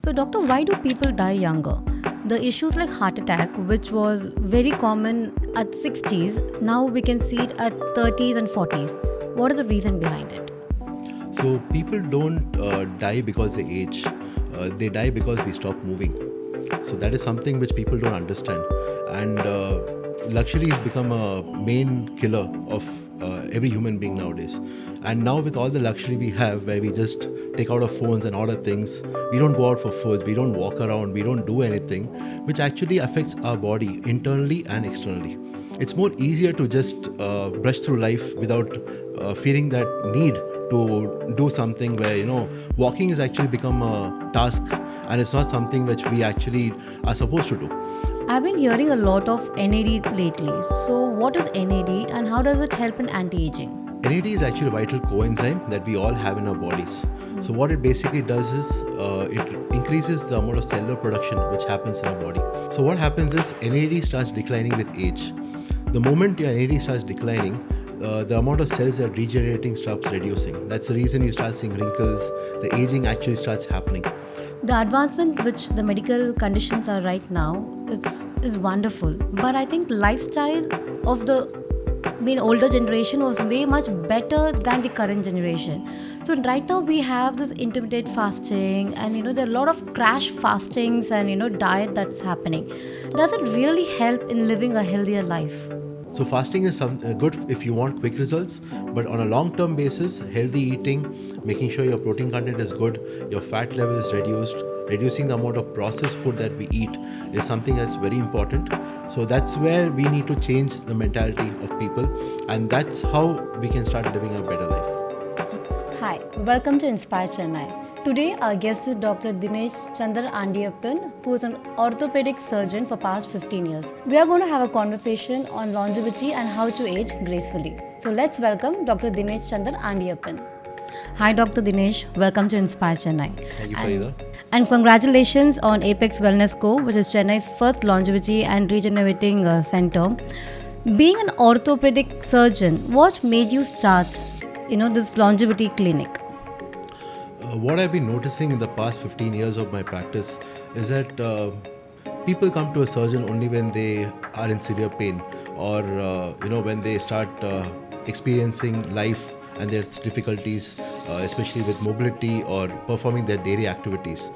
So, doctor, why do people die younger? The issues like heart attack, which was very common at 60s, now we can see it at 30s and 40s. What is the reason behind it? So people don't die because they age. They die because we stop moving. So that is something which people don't understand. And luxury has become a main killer of every human being nowadays. And now with all the luxury we have, where we just take out our phones and order things, we don't go out for food, we don't walk around, we don't do anything, which actually affects our body internally and externally. It's more easier to just brush through life without feeling that need to do something where, walking has actually become a task and it's not something which we actually are supposed to do. I've been hearing a lot of NAD lately. So, what is NAD and how does it help in anti-aging? NAD is actually a vital coenzyme that we all have in our bodies. So what it basically does is it increases the amount of cellular production which happens in our body. So what happens is NAD starts declining with age. The moment your NAD starts declining, the amount of cells that are regenerating stops reducing. That's the reason you start seeing wrinkles. The aging actually starts happening. The advancement which the medical conditions are right now is wonderful. But I think lifestyle of the older generation was way much better than the current generation. So right now we have this intermittent fasting and there are a lot of crash fastings and diet that's happening. Does it really help in living a healthier life? So fasting is good if you want quick results, but on a long-term basis, healthy eating, making sure your protein content is good, your fat level is reduced, reducing the amount of processed food that we eat is something that's very important. So that's where we need to change the mentality of people, and that's how we can start living a better life. Hi, welcome to Inspire Chennai. Today our guest is Dr. Thineshchandar A, who is an orthopedic surgeon for past 15 years. We are going to have a conversation on longevity and how to age gracefully. So let's welcome Dr. Thineshchandar A. Hi Dr. Dinesh, welcome to Inspire Chennai. Thank you, Farida. And congratulations on Apex Wellness Co, which is Chennai's first longevity and regenerating center. Being an orthopedic surgeon, what made you start this longevity clinic? What I've been noticing in the past 15 years of my practice is that people come to a surgeon only when they are in severe pain or when they start experiencing life and their difficulties, especially with mobility or performing their daily activities.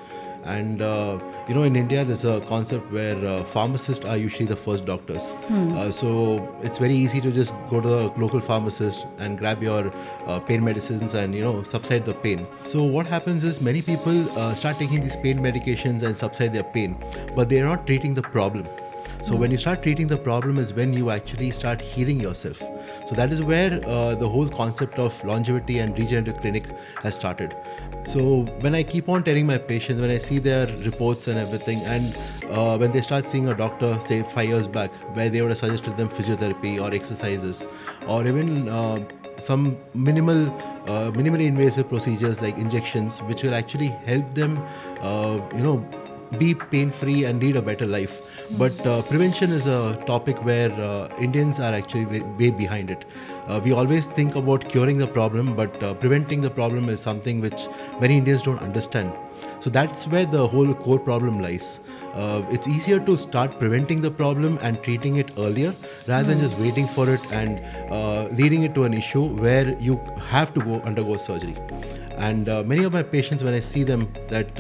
And in India there's a concept where pharmacists are usually the first doctors. So it's very easy to just go to the local pharmacist and grab your pain medicines and subside the pain. So what happens is many people start taking these pain medications and subside their pain, but they're not treating the problem. So when you start treating the problem is when you actually start healing yourself. So that is where the whole concept of longevity and regenerative clinic has started. So when I keep on telling my patients, when I see their reports and everything, and when they start seeing a doctor, say 5 years back, where they would have suggested them physiotherapy or exercises, or even some minimally invasive procedures like injections, which will actually help them, be pain-free and lead a better life. But prevention is a topic where Indians are actually way behind it. We always think about curing the problem, but preventing the problem is something which many Indians don't understand. So that's where the whole core problem lies. It's easier to start preventing the problem and treating it earlier rather than just waiting for it and leading it to an issue where you have to go undergo surgery. And many of my patients, when I see them that,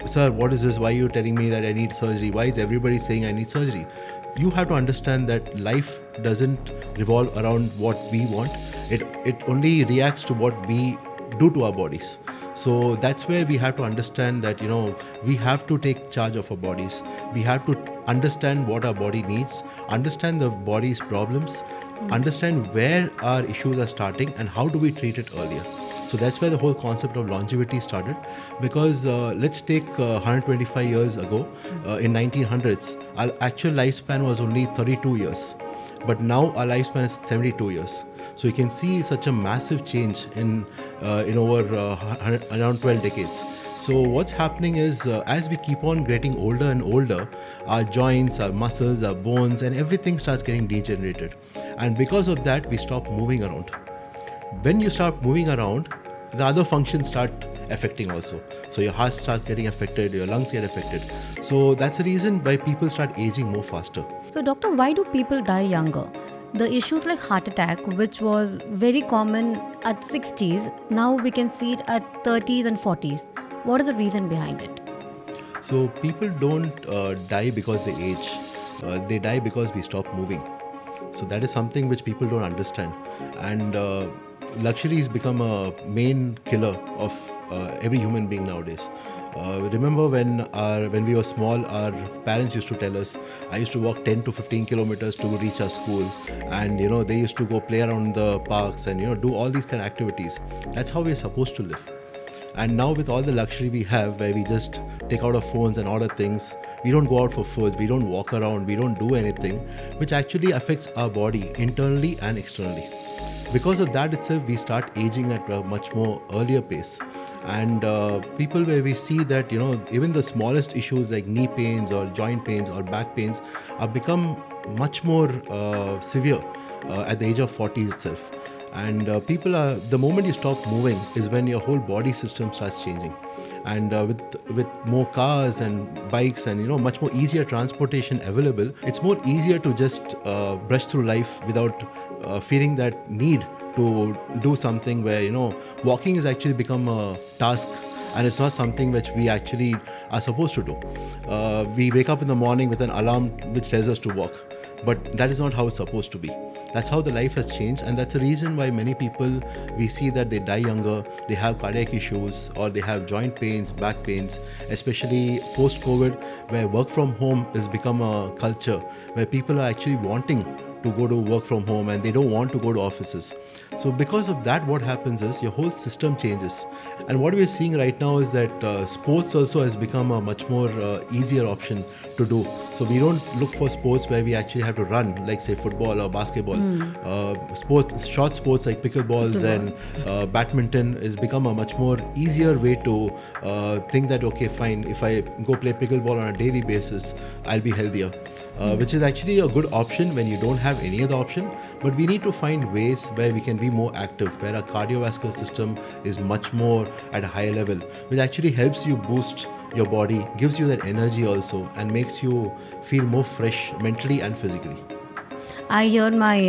sir, what is this? Why are you telling me that I need surgery? Why is everybody saying I need surgery? You have to understand that life doesn't revolve around what we want. It only reacts to what we do to our bodies. So that's where we have to understand that, we have to take charge of our bodies. We have to understand what our body needs, understand the body's problems, understand where our issues are starting and how do we treat it earlier. So that's where the whole concept of longevity started, because let's take 125 years ago, in 1900s, our actual lifespan was only 32 years. But now our lifespan is 72 years. So you can see such a massive change in over around 12 decades. So what's happening is as we keep on getting older and older, our joints, our muscles, our bones and everything starts getting degenerated. And because of that, we stop moving around. When you start moving around, the other functions start affecting also. So your heart starts getting affected, your lungs get affected. So that's the reason why people start aging more faster. So, doctor, why do people die younger? The issues like heart attack, which was very common at 60s, now we can see it at 30s and 40s. What is the reason behind it? So people don't die because they age. They die because we stop moving. So that is something which people don't understand. And luxuries become a main killer of every human being nowadays. Remember when we were small, our parents used to tell us, I used to walk 10 to 15 kilometers to reach our school, and they used to go play around the parks and do all these kind of activities. That's how we're supposed to live. And now with all the luxury we have, where we just take out our phones and order things, we don't go out for foods, we don't walk around, we don't do anything, which actually affects our body internally and externally. Because of that itself, we start aging at a much more earlier pace. And people where we see that, even the smallest issues like knee pains or joint pains or back pains are become much more severe at the age of 40 itself. And the moment you stop moving is when your whole body system starts changing. And with more cars and bikes and much more easier transportation available, it's more easier to just brush through life without feeling that need to do something where walking has actually become a task, and it's not something which we actually are supposed to do. We wake up in the morning with an alarm which tells us to walk, but that is not how it's supposed to be. That's how the life has changed, and that's the reason why many people, we see that they die younger, they have cardiac issues, or they have joint pains, back pains, especially post-COVID, where work from home has become a culture, where people are actually wanting to go to work from home and they don't want to go to offices. So because of that, what happens is your whole system changes. And what we're seeing right now is that sports also has become a much more easier option to do. So we don't look for sports where we actually have to run, like say football or basketball. Short sports like pickleballs and badminton has become a much more easier way to think that, okay, fine, if I go play pickleball on a daily basis, I'll be healthier. Which is actually a good option when you don't have any other option. But we need to find ways where we can be more active, where our cardiovascular system is much more at a higher level, which actually helps you boost your body, gives you that energy also, and makes you feel more fresh mentally and physically. I heard my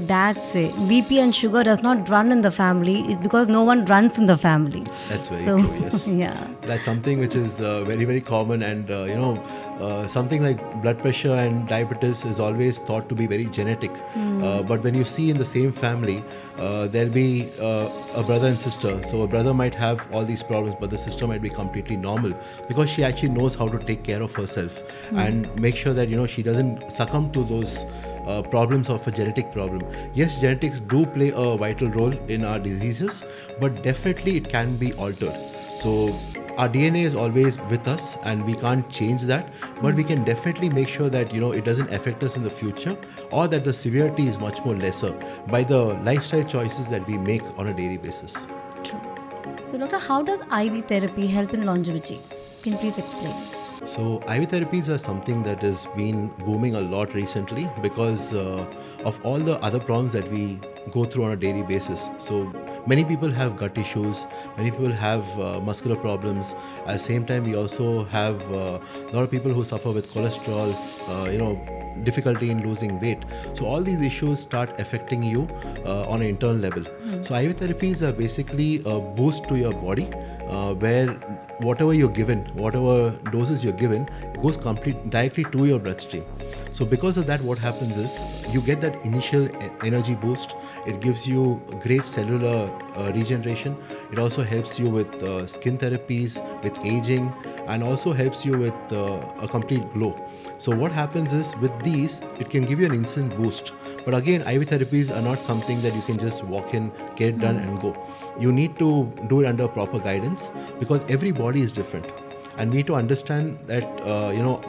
dad say BP and sugar does not run in the family. It's because no one runs in the family. That's very true, yes. Yeah. That's something which is very, very common, and something like blood pressure and diabetes is always thought to be very genetic. But when you see in the same family, there'll be a brother and sister. So a brother might have all these problems, but the sister might be completely normal because she actually knows how to take care of herself and make sure that she doesn't succumb to those problems of a genetic problem. Yes, genetics do play a vital role in our diseases, but definitely it can be altered. So our DNA is always with us and we can't change that, but we can definitely make sure that it doesn't affect us in the future, or that the severity is much more lesser by the lifestyle choices that we make on a daily basis. True. So doctor, how does IV therapy help in longevity? Can you please explain? So IV therapies are something that has been booming a lot recently because of all the other problems that we go through on a daily basis. So many people have gut issues, many people have muscular problems. At the same time, we also have a lot of people who suffer with cholesterol, difficulty in losing weight. So all these issues start affecting you on an internal level. So IV therapies are basically a boost to your body where whatever you're given, whatever doses you're given, goes directly to your bloodstream. So because of that, what happens is you get that initial energy boost. It gives you great cellular regeneration. It also helps you with skin therapies, with aging, and also helps you with a complete glow. So what happens is with these, it can give you an instant boost. But again, IV therapies are not something that you can just walk in, get it done and go. You need to do it under proper guidance because every body is different. And we need to understand that,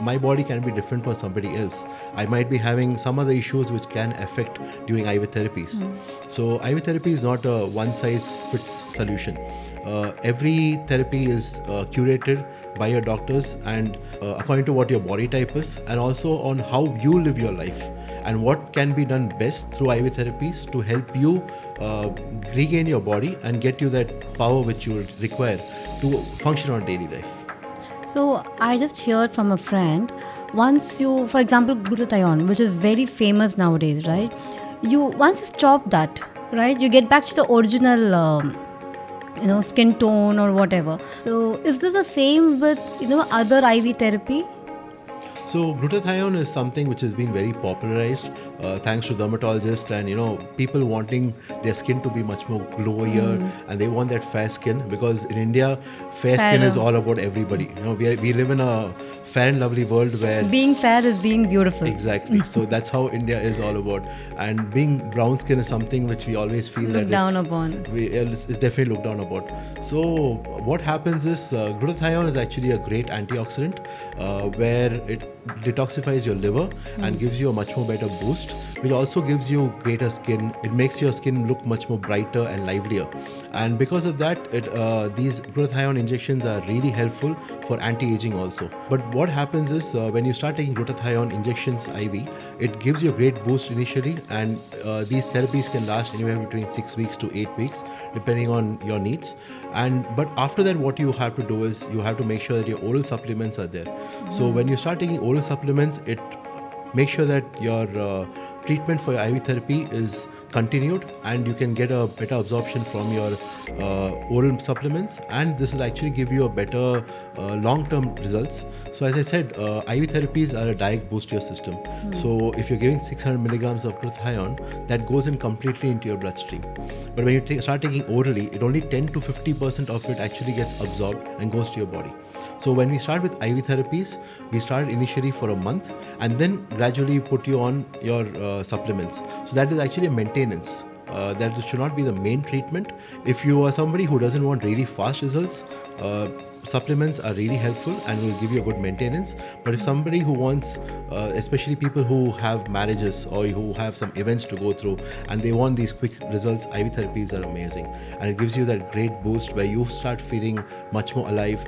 my body can be different from somebody else. I might be having some other issues which can affect during IV therapies. So IV therapy is not a one-size-fits solution. Every therapy is curated by your doctors and according to what your body type is, and also on how you live your life and what can be done best through IV therapies to help you regain your body and get you that power which you require to function on daily life. So I just heard from a friend, once you, for example, glutathione, which is very famous nowadays, right? Once you stop that, right, you get back to the original, skin tone or whatever. So is this the same with, other IV therapy? So glutathione is something which has been very popularized thanks to dermatologists and people wanting their skin to be much more glowier, and they want that fair skin, because in India fair skin is all about everybody. We live in a fair and lovely world where being fair is being beautiful. Exactly. So that's how India is all about, and being brown skin is something which we always feel Look down upon. It's definitely looked down upon. So what happens is glutathione is actually a great antioxidant where it detoxifies your liver and gives you a much more better boost, which also gives you greater skin. It makes your skin look much more brighter and livelier, and because of that these glutathione injections are really helpful for anti-aging also. But what happens is when you start taking glutathione injections IV, it gives you a great boost initially, and these therapies can last anywhere between 6 weeks to 8 weeks depending on your needs. But after that, what you have to do is you have to make sure that your oral supplements are there. So when you start taking oral supplements, it makes sure that your treatment for your IV therapy is continued, and you can get a better absorption from your oral supplements, and this will actually give you a better long-term results. So as I said, IV therapies are a direct boost to your system. So if you're giving 600 milligrams of glutathione, that goes in completely into your bloodstream. But when you start taking orally, it only 10 to 50% of it actually gets absorbed and goes to your body. So when we start with IV therapies, we start initially for a month and then gradually put you on your supplements. So that is actually a maintenance. That should not be the main treatment. If you are somebody who doesn't want really fast results, supplements are really helpful and will give you a good maintenance. But if somebody who wants, especially people who have marriages or who have some events to go through and they want these quick results, IV therapies are amazing, and it gives you that great boost where you start feeling much more alive.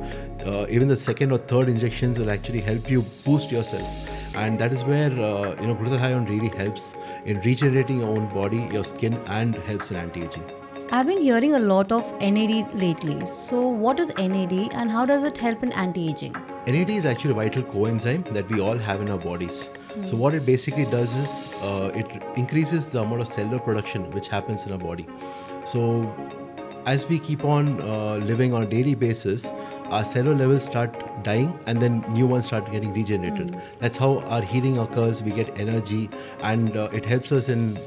Even the second or third injections will actually help you boost yourself. And that is where glutathione really helps in regenerating your own body, your skin, and helps in anti-aging. I've been hearing a lot of NAD lately. So what is NAD and how does it help in anti-aging? NAD is actually a vital coenzyme that we all have in our bodies. So what it basically does is it increases the amount of cellular production which happens in our body. So as we keep on living on a daily basis, our cellular levels start dying and then new ones start getting regenerated. That's how our healing occurs. We get energy, and it helps us in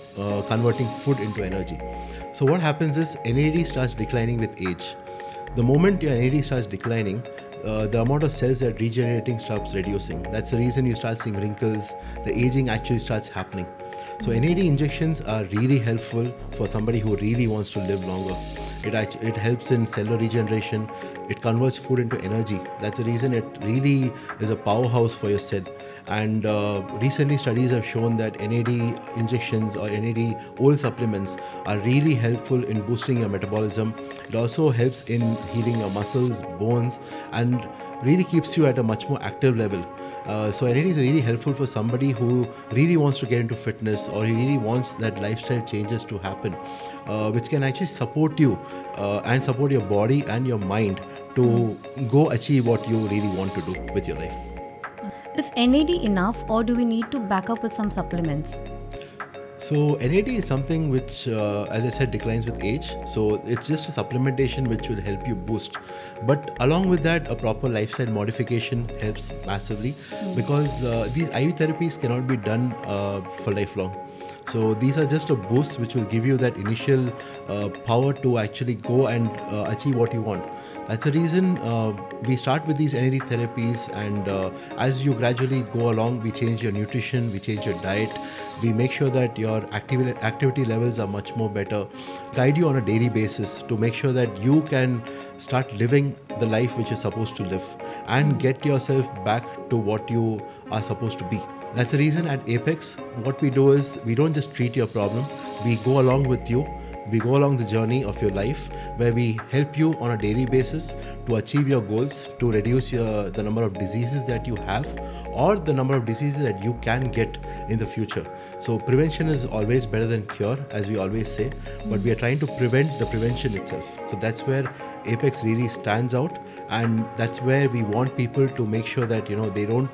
converting food into energy. So what happens is NAD starts declining with age. The moment your NAD starts declining, the amount of cells that are regenerating stops reducing. That's the reason you start seeing wrinkles. The aging actually starts happening. So NAD injections are really helpful for somebody who really wants to live longer. It helps in cellular regeneration. It converts food into energy. That's the reason it really is a powerhouse for your cell. And recently studies have shown that NAD injections or NAD oral supplements are really helpful in boosting your metabolism. It also helps in healing your muscles, bones, and really keeps you at a much more active level. So NAD is really helpful for somebody who really wants to get into fitness, or he really wants that lifestyle changes to happen, which can actually support you and support your body and your mind to go achieve what you really want to do with your life. Is NAD enough, or do we need to back up with some supplements? So NAD is something which, as I said, declines with age. So it's just a supplementation which will help you boost. But along with that, a proper lifestyle modification helps massively, because these IV therapies cannot be done for lifelong. So these are just a boost which will give you that initial power to actually go and achieve what you want. That's the reason we start with these NAD therapies, and as you gradually go along, we change your nutrition, we change your diet, we make sure that your activity levels are much more better, guide you on a daily basis to make sure that you can start living the life which you're supposed to live and get yourself back to what you are supposed to be. That's the reason at Apex, what we do is we don't just treat your problem, we go along with you. We go along the journey of your life where we help you on a daily basis to achieve your goals, to reduce the number of diseases that you have or the number of diseases that you can get in the future. So prevention is always better than cure, as we always say, but we are trying to prevent the prevention itself. So that's where Apex really stands out, and that's where we want people to make sure that they don't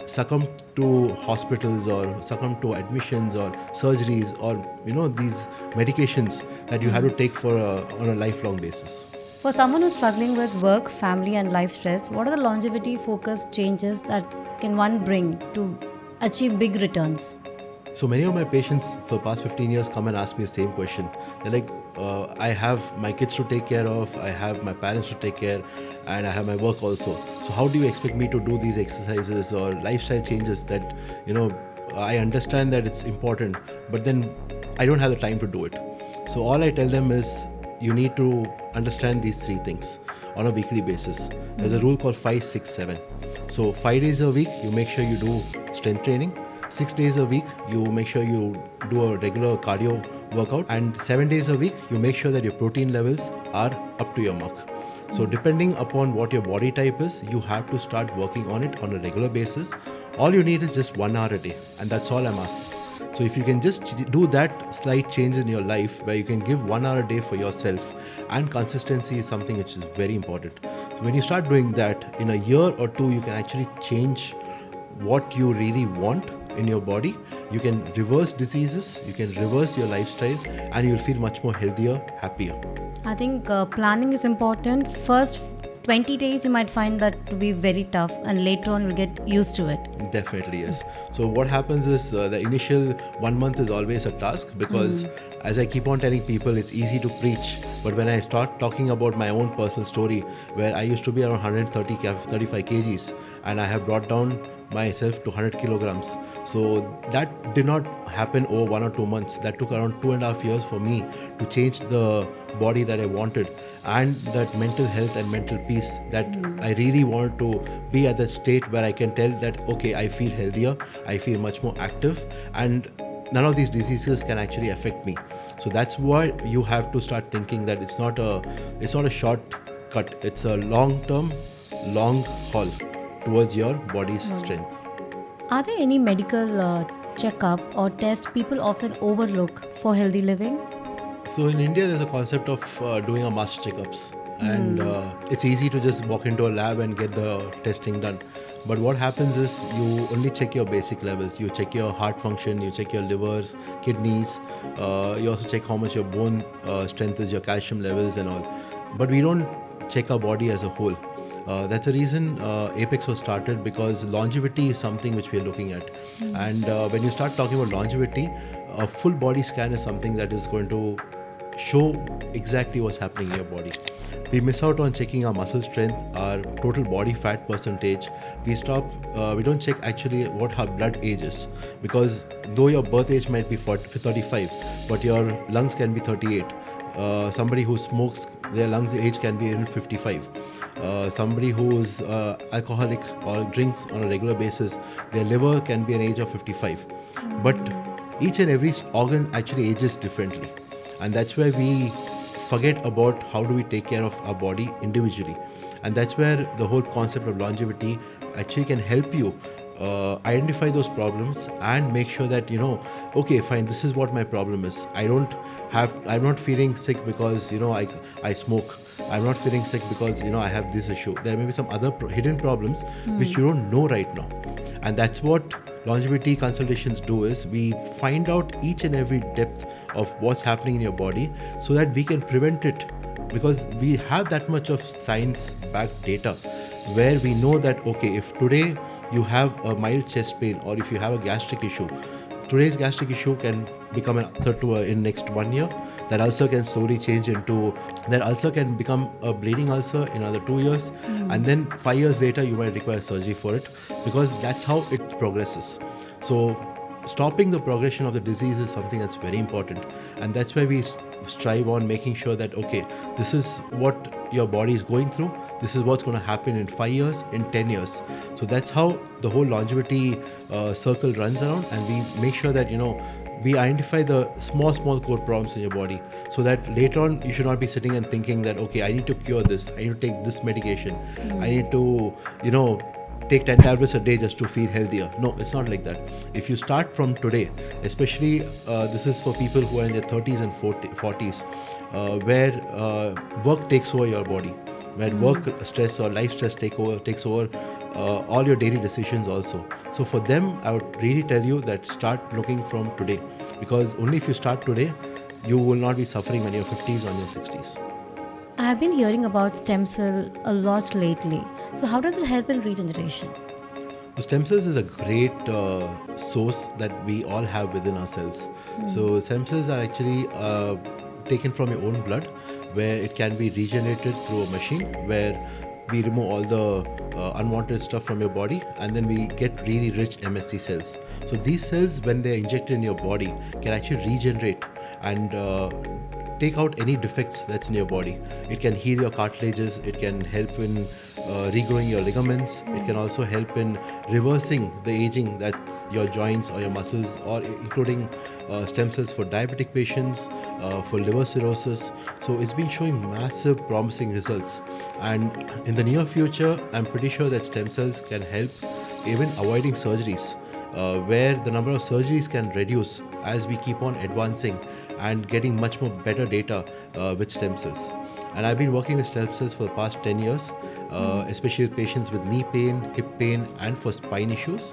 succumb to hospitals or succumb to admissions or surgeries or these medications that you have to take on a lifelong basis. For someone who's struggling with work, family, and life stress, what are the longevity focused changes that can one bring to achieve big returns? So many of my patients for the past 15 years come and ask me the same question. They're like, I have my kids to take care of, I have my parents to take care, and I have my work also. So how do you expect me to do these exercises or lifestyle changes that, I understand that it's important, but then I don't have the time to do it. So all I tell them is, you need to understand these three things on a weekly basis. There's a rule called 5, 6, 7. So 5 days a week, you make sure you do strength training. 6 days a week, you make sure you do a regular cardio workout. And 7 days a week, you make sure that your protein levels are up to your mark. So depending upon what your body type is, you have to start working on it on a regular basis. All you need is just 1 hour a day. And that's all I'm asking. So if you can just do that slight change in your life where you can give 1 hour a day for yourself, and consistency is something which is very important. So when you start doing that, in a year or two, you can actually change what you really want in your body. You can reverse diseases, you can reverse your lifestyle, and you'll feel much more healthier, happier. I think planning is important. First 20 days you might find that to be very tough, and later on you'll get used to it. Definitely, yes. So what happens is the initial 1 month is always a task, because as I keep on telling people, it's easy to preach, but when I start talking about my own personal story, where I used to be around 35 kgs and I have brought down myself to 100 kilograms. So that did not happen over 1 or 2 months. That took around 2.5 years for me to change the body that I wanted, and that mental health and mental peace that I really wanted to be at that state where I can tell that, okay, I feel healthier, I feel much more active, and none of these diseases can actually affect me. So that's why you have to start thinking that it's not a shortcut, it's a long-term, long haul towards your body's strength. Are there any medical checkup or test people often overlook for healthy living? So in India, there's a concept of doing a master checkups, and it's easy to just walk into a lab and get the testing done. But what happens is you only check your basic levels. You check your heart function, you check your livers, kidneys, you also check how much your bone strength is, your calcium levels and all. But we don't check our body as a whole. That's the reason Apex was started, because longevity is something which we are looking at. And when you start talking about longevity, a full body scan is something that is going to show exactly what's happening in your body. We miss out on checking our muscle strength, our total body fat percentage. We don't check actually what our blood age is, because though your birth age might be 35, but your lungs can be 38. Somebody who smokes, their lungs age can be in 55. Somebody who's alcoholic or drinks on a regular basis, their liver can be an age of 55. But each and every organ actually ages differently. And that's where we forget about how do we take care of our body individually. And that's where the whole concept of longevity actually can help you identify those problems and make sure that, okay, fine, this is what my problem is. I'm not feeling sick because, I smoke. I'm not feeling sick because, I have this issue. There may be some other hidden problems which you don't know right now. And that's what longevity consultations do, is we find out each and every depth of what's happening in your body so that we can prevent it, because we have that much of science-backed data where we know that, okay, if today you have a mild chest pain or if you have a gastric issue, today's gastric issue can become an ulcer in next 1 year. That ulcer can slowly change that ulcer can become a bleeding ulcer in another 2 years. And then 5 years later, you might require surgery for it, because that's how it progresses. So stopping the progression of the disease is something that's very important. And that's why we strive on making sure that, okay, this is what your body is going through. This is what's going to happen in 5 years, in 10 years. So that's how the whole longevity circle runs around. And we make sure that, we identify the small core problems in your body, so that later on you should not be sitting and thinking that, okay, I need to cure this, I need to take this medication, I need to, take 10 tablets a day just to feel healthier. No, it's not like that. If you start from today, especially this is for people who are in their 30s and 40s, where work takes over your body, where work stress or life stress takes over all your daily decisions also. So for them, I would really tell you that start looking from today, because only if you start today, you will not be suffering when you're 50s or in your 60s. I have been hearing about stem cell a lot lately. So how does it help in regeneration? The stem cells is a great source that we all have within ourselves. So stem cells are actually taken from your own blood, where it can be regenerated through a machine, where we remove all the unwanted stuff from your body, and then we get really rich MSC cells. So these cells, when they're injected in your body, can actually regenerate and take out any defects that's in your body. It can heal your cartilages, it can help in regrowing your ligaments, it can also help in reversing the aging that's your joints or your muscles, or including stem cells for diabetic patients, for liver cirrhosis. So it's been showing massive promising results, and in the near future I'm pretty sure that stem cells can help even avoiding surgeries, where the number of surgeries can reduce as we keep on advancing and getting much more better data with stem cells. And I've been working with stem cells for the past 10 years, especially with patients with knee pain, hip pain, and for spine issues,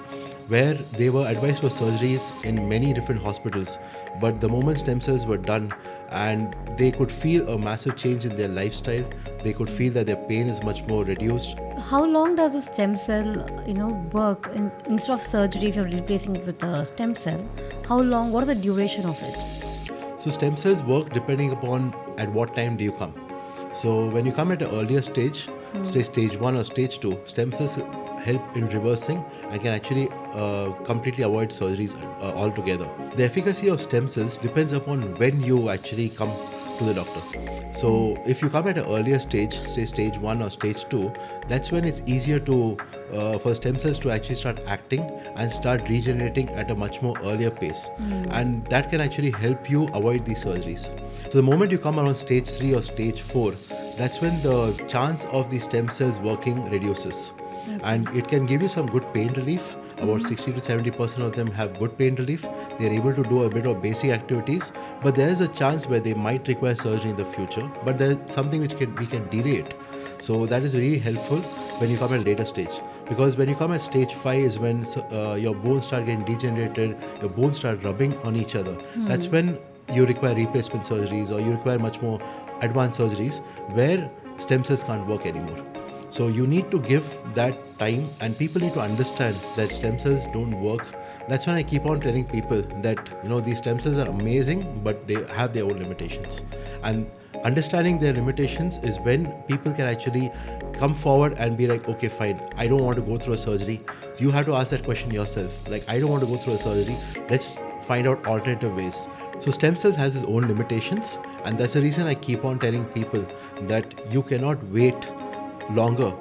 where they were advised for surgeries in many different hospitals. But the moment stem cells were done and they could feel a massive change in their lifestyle, they could feel that their pain is much more reduced. So how long does a stem cell, work instead of surgery? If you're replacing it with a stem cell, how long? What is the duration of it? So stem cells work depending upon at what time do you come. So when you come at an earlier stage, say stage 1 or stage 2, stem cells help in reversing and can actually completely avoid surgeries altogether. The efficacy of stem cells depends upon when you actually come to the doctor. So if you come at an earlier stage, say stage 1 or stage 2, that's when it's easier to for stem cells to actually start acting and start regenerating at a much more earlier pace. And that can actually help you avoid these surgeries. So the moment you come around stage 3 or stage 4, that's when the chance of the stem cells working reduces. And it can give you some good pain relief. About 60 to 70% of them have good pain relief. They're able to do a bit of basic activities, but there is a chance where they might require surgery in the future, but there is something which we can delay it. So that is really helpful when you come at a later stage, because when you come at stage 5 is when your bones start getting degenerated, your bones start rubbing on each other. That's when you require replacement surgeries, or you require much more advanced surgeries where stem cells can't work anymore. So you need to give that time, and people need to understand that stem cells don't work. That's when I keep on telling people that these stem cells are amazing, but they have their own limitations. And understanding their limitations is when people can actually come forward and be like, okay, fine, I don't want to go through a surgery. You have to ask that question yourself. Like, I don't want to go through a surgery. Let's find out alternative ways. So stem cells has its own limitations, and that's the reason I keep on telling people that you cannot wait longer.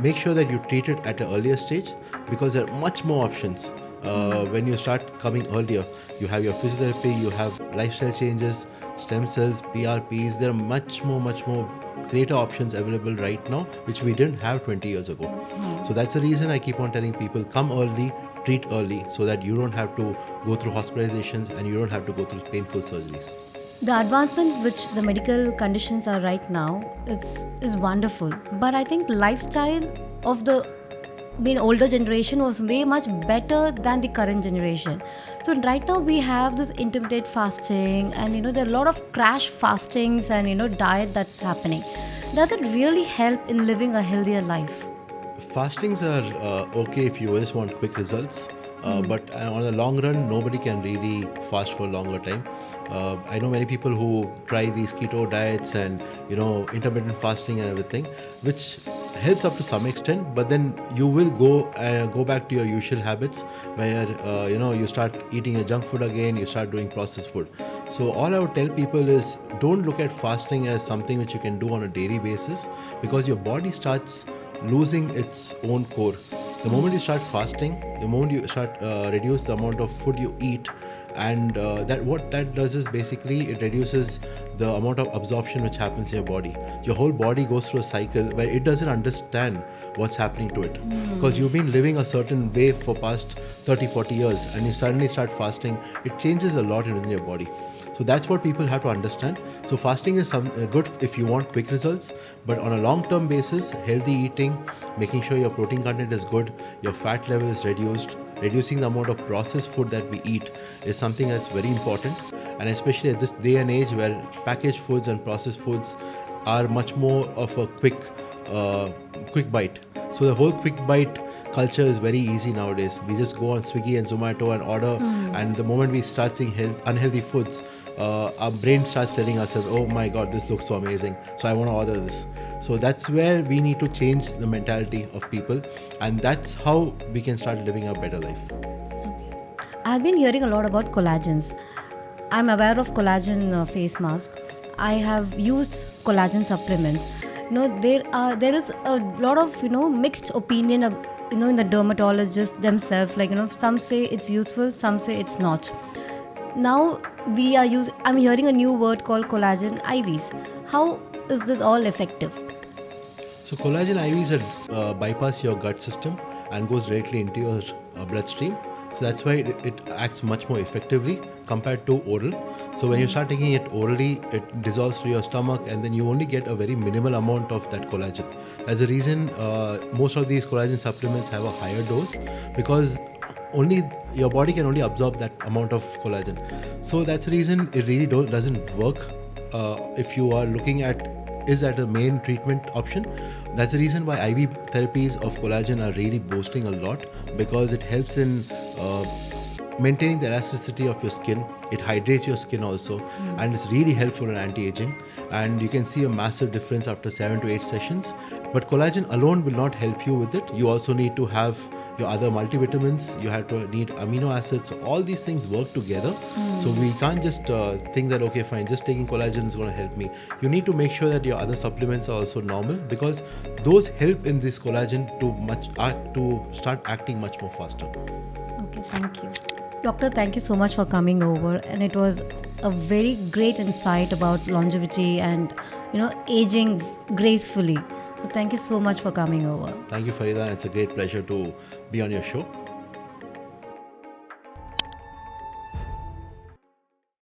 Make sure that you treat it at an earlier stage, because there are much more options. When you start coming earlier, you have your physiotherapy, you have lifestyle changes, stem cells, PRPs. There are much more greater options available right now, which we didn't have 20 years ago. So that's the reason I keep on telling people, come early, treat early, so that you don't have to go through hospitalizations and you don't have to go through painful surgeries. The advancement which the medical conditions are right now, is wonderful. But I think lifestyle of the older generation was way much better than the current generation. So right now we have this intermittent fasting, and there are a lot of crash fastings and diet that's happening. Does it really help in living a healthier life? Fastings are okay if you just want quick results. But on the long run, nobody can really fast for a longer time. I know many people who try these keto diets and intermittent fasting and everything, which helps up to some extent. But then you will go back to your usual habits, where you start eating your junk food again. You start doing processed food. So all I would tell people is, don't look at fasting as something which you can do on a daily basis, because your body starts losing its own core. The moment you start fasting, the moment you start reduce the amount of food you eat, and that what that does is basically it reduces the amount of absorption which happens in your body. Your whole body goes through a cycle where it doesn't understand what's happening to it, because you've been living a certain way for past 30-40 years, and you suddenly start fasting. It changes a lot within your body. So that's what people have to understand. So fasting is good if you want quick results, but on a long-term basis, healthy eating, making sure your protein content is good, your fat level is reduced, reducing the amount of processed food that we eat is something that's very important. And especially at this day and age where packaged foods and processed foods are much more of a quick bite. So the whole quick bite culture is very easy nowadays. We just go on Swiggy and Zomato and order, and the moment we start seeing unhealthy foods, our brain starts telling ourselves, oh my god, this looks so amazing, so I want to order this. So that's where we need to change the mentality of people, and that's how we can start living a better life. I've been hearing a lot about collagens. I'm aware of collagen face mask. I have used collagen supplements. There is a lot of mixed opinion of, in the dermatologists themselves. Like some say it's useful, some say it's not. Now I'm hearing a new word called collagen IVs. How is this all effective? So collagen IVs bypass your gut system and goes directly into your bloodstream. So that's why it acts much more effectively compared to oral. So when you start taking it orally, it dissolves through your stomach, and then you only get a very minimal amount of that collagen. That's the reason most of these collagen supplements have a higher dose, because only your body can only absorb that amount of collagen. So that's the reason it really doesn't work if you are looking at is that a main treatment option. That's the reason why IV therapies of collagen are really boosting a lot, because it helps in maintaining the elasticity of your skin. It hydrates your skin also, and it's really helpful in anti-aging, and you can see a massive difference after 7 to 8 sessions. But collagen alone will not help you with it. You also need to have your other multivitamins, you have to need amino acids. So all these things work together. So we can't just think that, okay, fine, just taking collagen is going to help me. You need to make sure that your other supplements are also normal, because those help in this collagen to start acting much more faster. Okay, thank you. Doctor, thank you so much for coming over, and it was a very great insight about longevity and aging gracefully. So thank you so much for coming over. Thank you, Farida. It's a great pleasure to be on your show.